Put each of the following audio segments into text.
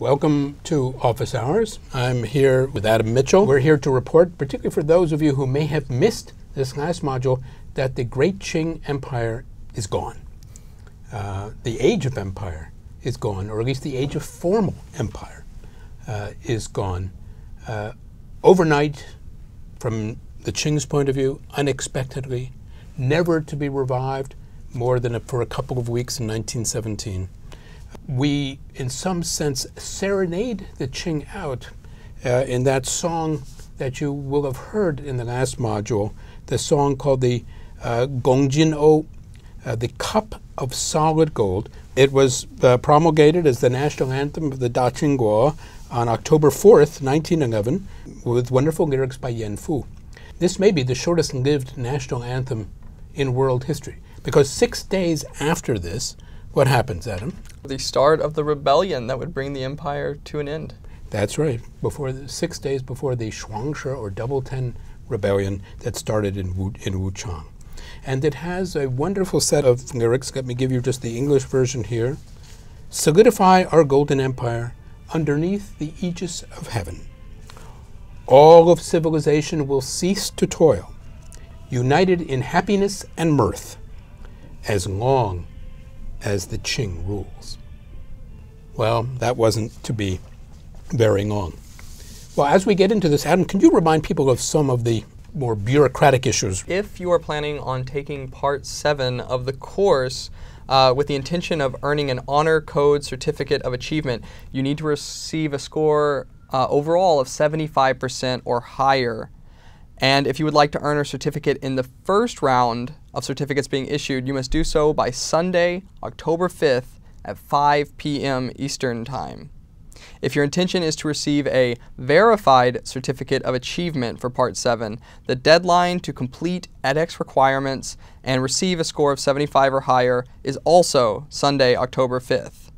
Welcome to Office Hours. I'm here with Adam Mitchell. We're here to report, particularly for those of you who may have missed this last module, that the great Qing Empire is gone. The age of empire is gone, or at least the age of formal empire is gone. Overnight, from the Qing's point of view, unexpectedly, never to be revived more than for a couple of weeks in 1917. We, in some sense, serenade the Qing out in that song that you will have heard in the last module, the song called the Gongjin-o, the Cup of Solid Gold. It was promulgated as the national anthem of the Daqingguo on October 4th, 1911, with wonderful lyrics by Yan Fu. This may be the shortest-lived national anthem in world history, because 6 days after this, what happens, Adam? The start of the rebellion that would bring the empire to an end. That's right. 6 days before the Shuangshi or Double Ten rebellion that started in Wuchang. And it has a wonderful set of lyrics. Let me give you just the English version here. Solidify our golden empire underneath the aegis of heaven. All of civilization will cease to toil, united in happiness and mirth, as long as the Qing rules. Well, that wasn't to be very long. Well, as we get into this, Adam, can you remind people of some of the more bureaucratic issues? If you are planning on taking Part 7 of the course with the intention of earning an Honor Code Certificate of Achievement, you need to receive a score overall of 75% or higher. And if you would like to earn a certificate in the first round of certificates being issued, you must do so by Sunday, October 5th at 5 p.m. Eastern Time. If your intention is to receive a verified certificate of achievement for Part 7, the deadline to complete edX requirements and receive a score of 75 or higher is also Sunday, October 5th.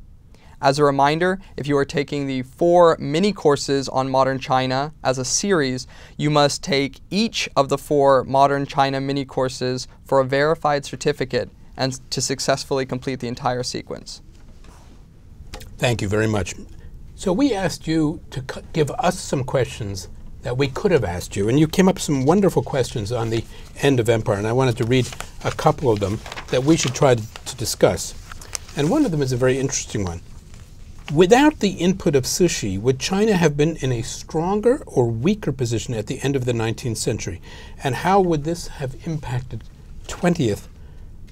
As a reminder, if you are taking the 4 mini-courses on Modern China as a series, you must take each of the 4 Modern China mini-courses for a verified certificate and to successfully complete the entire sequence. Thank you very much. So we asked you to give us some questions that we could have asked you, and you came up with some wonderful questions on the end of empire, and I wanted to read a couple of them that we should try to discuss. And one of them is a very interesting one. Without the input of Cixi, would China have been in a stronger or weaker position at the end of the 19th century? And how would this have impacted 20th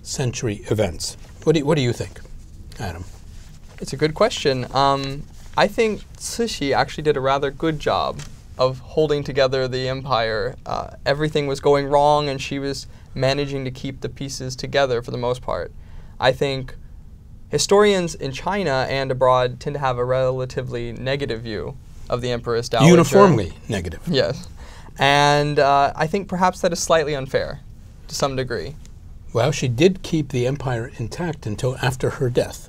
century events? What do you think, Adam? It's a good question. I think Cixi actually did a rather good job of holding together the empire. Everything was going wrong, and she was managing to keep the pieces together for the most part. I think historians in China and abroad tend to have a relatively negative view of the Empress Dowager. Uniformly negative. Yes. And I think perhaps that is slightly unfair to some degree. Well, she did keep the empire intact until after her death.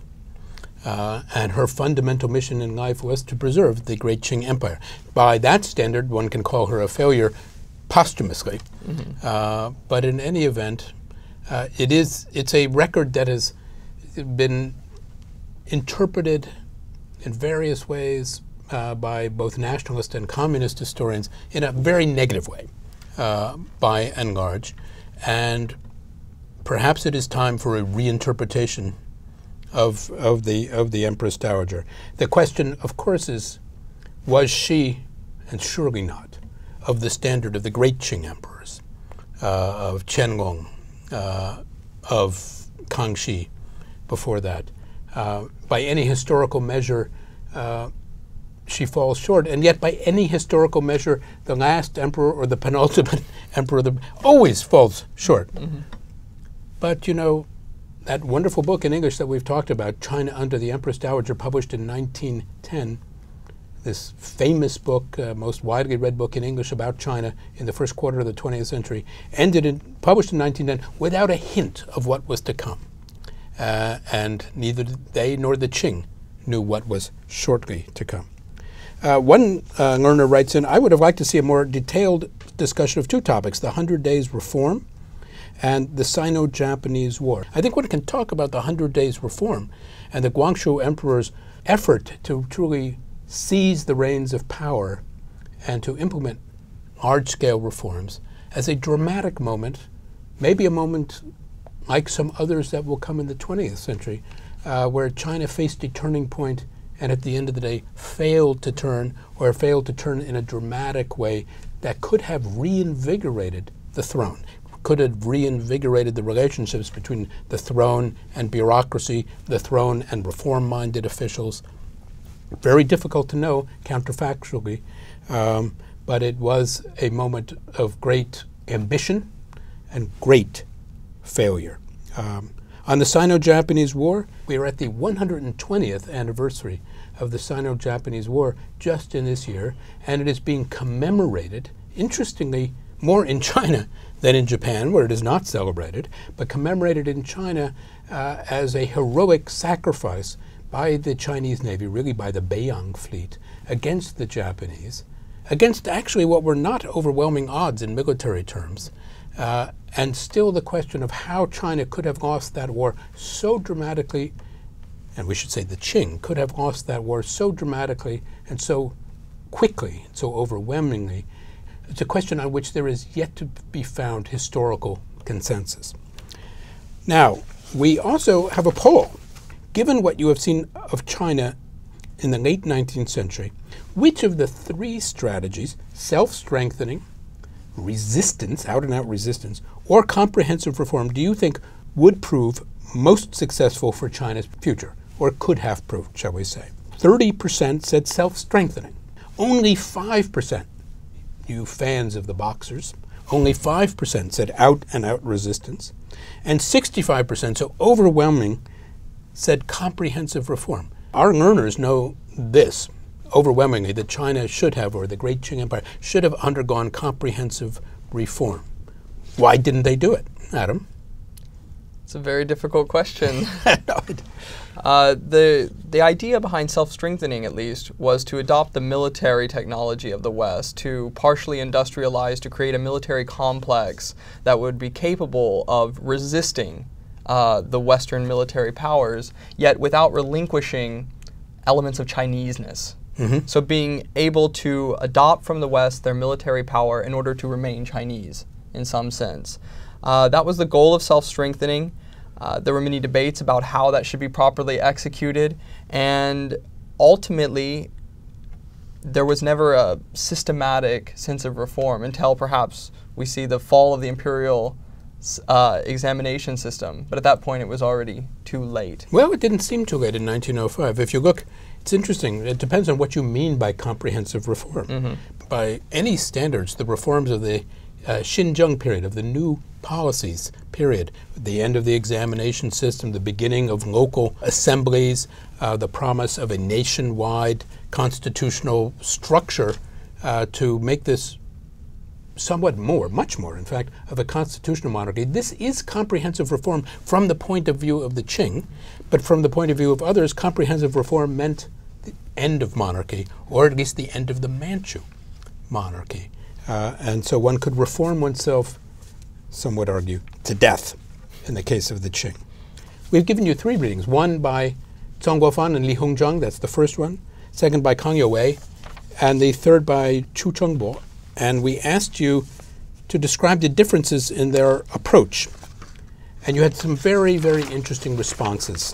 And her fundamental mission in life was to preserve the great Qing Empire. By that standard, one can call her a failure posthumously. Mm-hmm. But in any event, it's a record that has been interpreted in various ways by both nationalist and communist historians in a very negative way, by and large. And perhaps it is time for a reinterpretation of the Empress Dowager. The question, of course, is, was she, and surely not, of the standard of the great Qing emperors, of Qianlong, of Kangxi, before that? By any historical measure, she falls short, and yet by any historical measure, the last emperor or the penultimate emperor always falls short. Mm-hmm. But you know, that wonderful book in English that we've talked about, China Under the Empress Dowager, published in 1910, this famous book, most widely read book in English about China in the first quarter of the 20th century, published in 1910 without a hint of what was to come. And neither they nor the Qing knew what was shortly to come. One learner writes in, I would have liked to see a more detailed discussion of 2 topics, the 100 Days Reform and the Sino-Japanese War. I think one can talk about the 100 Days Reform and the Guangxu Emperor's effort to truly seize the reins of power and to implement large-scale reforms as a dramatic moment, maybe a moment like some others that will come in the 20th century, where China faced a turning point and at the end of the day failed to turn, or failed to turn in a dramatic way that could have reinvigorated the throne, could have reinvigorated the relationships between the throne and bureaucracy, the throne and reform-minded officials. Very difficult to know counterfactually, but it was a moment of great ambition and great failure. On the Sino-Japanese War, we are at the 120th anniversary of the Sino-Japanese War just in this year, and it is being commemorated, interestingly, more in China than in Japan, where it is not celebrated, but commemorated in China as a heroic sacrifice by the Chinese Navy, really by the Beiyang fleet, against the Japanese, against actually what were not overwhelming odds in military terms. And still the question of how China could have lost that war so dramatically, and we should say the Qing could have lost that war so dramatically and so quickly, so overwhelmingly, it's a question on which there is yet to be found historical consensus. Now, we also have a poll. Given what you have seen of China in the late 19th century, which of the three strategies, self-strengthening, resistance, out-and-out resistance, or comprehensive reform, do you think would prove most successful for China's future, or could have proved, shall we say? 30% said self-strengthening. Only 5%, you fans of the boxers, only 5% said out-and-out resistance, and 65%, so overwhelming, said comprehensive reform. Our learners know this overwhelmingly, that China should have, or the Great Qing Empire, should have undergone comprehensive reform. Why didn't they do it, Adam? It's a very difficult question. The idea behind self-strengthening, at least, was to adopt the military technology of the West, to partially industrialize, to create a military complex that would be capable of resisting the Western military powers, yet without relinquishing elements of Chineseness. Mm-hmm. So being able to adopt from the West their military power in order to remain Chinese, in some sense. That was the goal of self-strengthening. There were many debates about how that should be properly executed, and ultimately there was never a systematic sense of reform until perhaps we see the fall of the imperial examination system. But at that point it was already too late. Well, it didn't seem too late in 1905. If you look, it's interesting, it depends on what you mean by comprehensive reform. Mm-hmm. By any standards, the reforms of the Xinjiang period, of the new policies period, the end of the examination system, the beginning of local assemblies, the promise of a nationwide constitutional structure to make this somewhat more, much more, in fact, of a constitutional monarchy. This is comprehensive reform from the point of view of the Qing, but from the point of view of others, comprehensive reform meant the end of monarchy, or at least the end of the Manchu monarchy. And so one could reform oneself, some would argue, to death in the case of the Qing. We've given you three readings, one by Zhang Guofan and Li Hongzhang, that's the first one, second by Kang Youwei, and the third by Chu Chengbo. And we asked you to describe the differences in their approach. And you had some very, very interesting responses.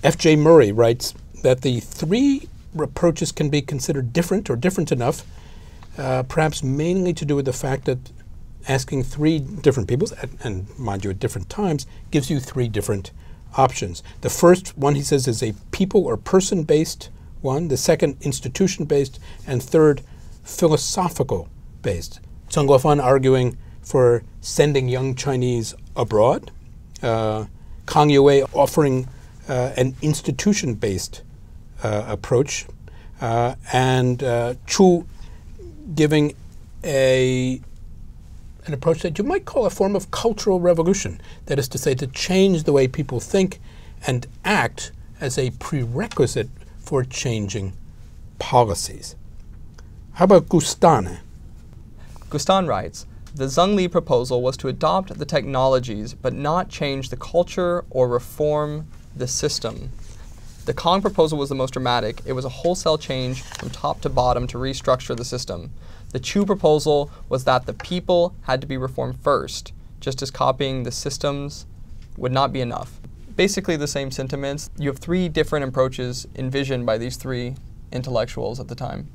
F.J. Murray writes that the three approaches can be considered different or different enough, perhaps mainly to do with the fact that asking three different people, and mind you at different times, gives you three different options. The first one, he says, is a people or person-based one, the second institution-based, and third philosophical-based. Zhang Guofan arguing for sending young Chinese abroad, Kang Youwei offering an institution-based approach, and Chu giving an approach that you might call a form of cultural revolution, that is to say, to change the way people think and act as a prerequisite for changing policies. How about Gustan? Gustan writes, the Zhengli proposal was to adopt the technologies but not change the culture or reform the system. The Kong proposal was the most dramatic. It was a wholesale change from top to bottom to restructure the system. The Chu proposal was that the people had to be reformed first, just as copying the systems would not be enough. Basically the same sentiments. You have three different approaches envisioned by these three intellectuals at the time.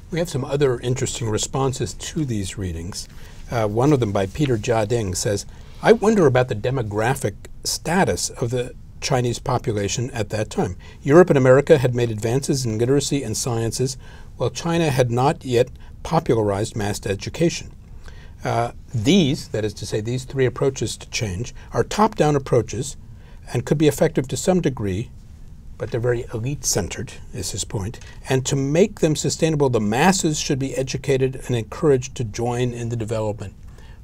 We have some other interesting responses to these readings. One of them by Peter Jiading says, I wonder about the demographic status of the Chinese population at that time. Europe and America had made advances in literacy and sciences, while China had not yet popularized mass education. These, that is to say, these three approaches to change, are top-down approaches and could be effective to some degree, but they're very elite-centered, is his point. And to make them sustainable, the masses should be educated and encouraged to join in the development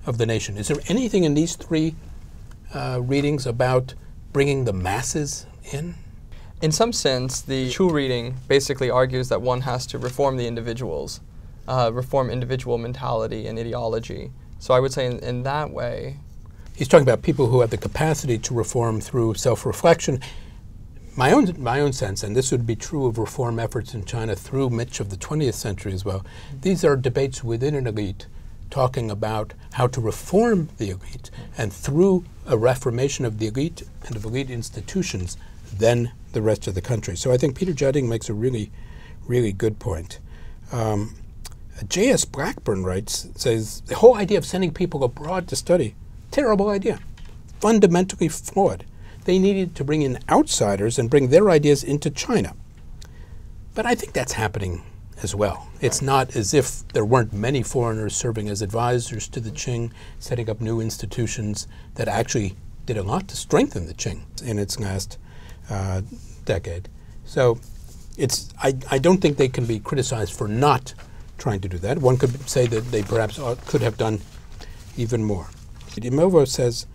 of the nation. Is there anything in these three readings about bringing the masses in? In some sense, the Chu reading basically argues that one has to reform the individuals, reform individual mentality and ideology. So I would say in that way. He's talking about people who have the capacity to reform through self-reflection. My own sense, and this would be true of reform efforts in China through much of the 20th century as well, these are debates within an elite talking about how to reform the elite, and through a reformation of the elite and of elite institutions, then the rest of the country. So I think Peter Jiading makes a really, really good point. J.S. Blackburn says, the whole idea of sending people abroad to study, terrible idea, fundamentally flawed. They needed to bring in outsiders and bring their ideas into China. But I think that's happening as well. It's not as if there weren't many foreigners serving as advisors to the Qing, setting up new institutions that actually did a lot to strengthen the Qing in its last decade. So I don't think they can be criticized for not trying to do that. One could say that they perhaps could have done even more. Imilvo says,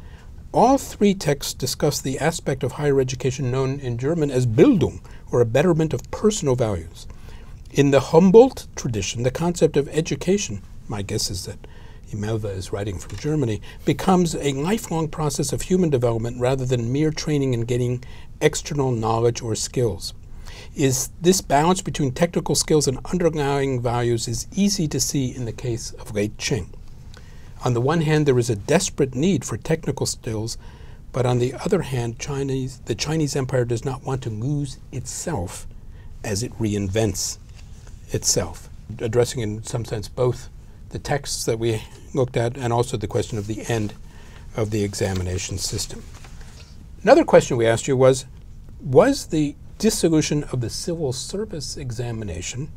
all three texts discuss the aspect of higher education known in German as Bildung, or a betterment of personal values. In the Humboldt tradition, the concept of education, my guess is that Imelva is writing from Germany, becomes a lifelong process of human development rather than mere training and gaining external knowledge or skills. Is this balance between technical skills and underlying values is easy to see in the case of late Qing. On the one hand, there is a desperate need for technical skills, but on the other hand, the Chinese empire does not want to lose itself as it reinvents itself, addressing in some sense both the texts that we looked at and also the question of the end of the examination system. Another question we asked you was the dissolution of the civil service examination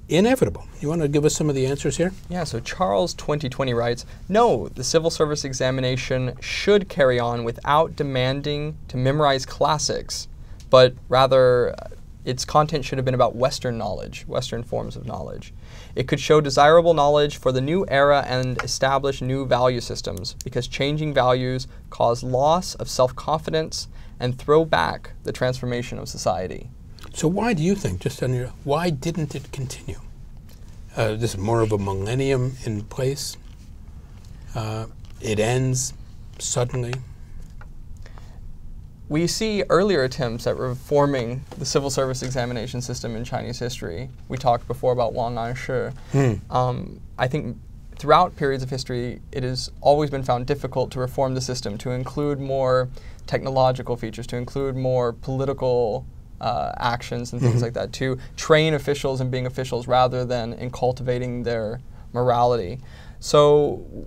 inevitable? You want to give us some of the answers here? Yeah, so Charles 2020 writes, no, the civil service examination should carry on without demanding to memorize classics, but rather its content should have been about Western knowledge, Western forms of knowledge. It could show desirable knowledge for the new era and establish new value systems, because changing values cause loss of self-confidence and throw back the transformation of society. So why do you think, why didn't it continue? This is more of a millennium in place. It ends suddenly. We see earlier attempts at reforming the civil service examination system in Chinese history. We talked before about Wang Anshi. I think throughout periods of history, it has always been found difficult to reform the system, to include more technological features, to include more political actions and things like that, to train officials in being officials rather than in cultivating their morality. So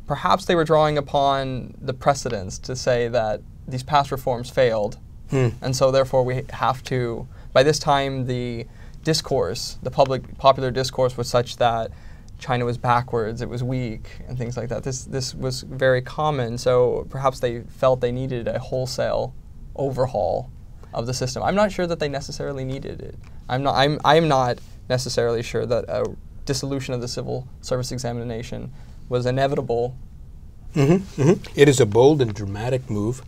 perhaps they were drawing upon the precedents to say that these past reforms failed, and so therefore we have to, by this time the discourse, the popular discourse was such that China was backwards, it was weak, and things like that. This was very common, so perhaps they felt they needed a wholesale overhaul of the system. I'm not sure that they necessarily needed it. I'm not necessarily sure that a dissolution of the civil service examination was inevitable. It is a bold and dramatic move,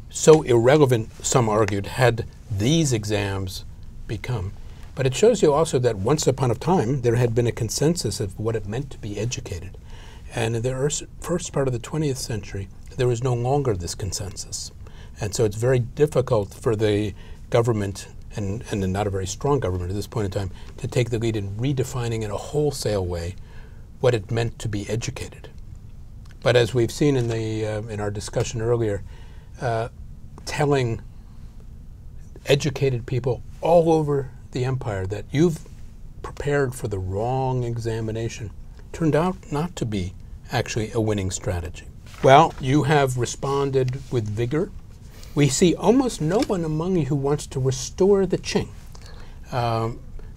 so irrelevant, some argued, had these exams become. But it shows you also that once upon a time, there had been a consensus of what it meant to be educated. And in the first part of the 20th century, there was no longer this consensus. And so it's very difficult for the government, and not a very strong government at this point in time, to take the lead in redefining in a wholesale way what it meant to be educated. But as we've seen in our discussion earlier, telling educated people all over the empire that you've prepared for the wrong examination turned out not to be actually a winning strategy. Well, you have responded with vigor. We see almost no one among you who wants to restore the Qing,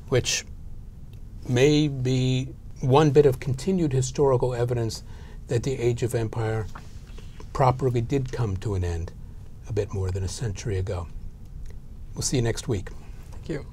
which may be one bit of continued historical evidence that the Age of Empire properly did come to an end a bit more than a century ago. We'll see you next week. Thank you.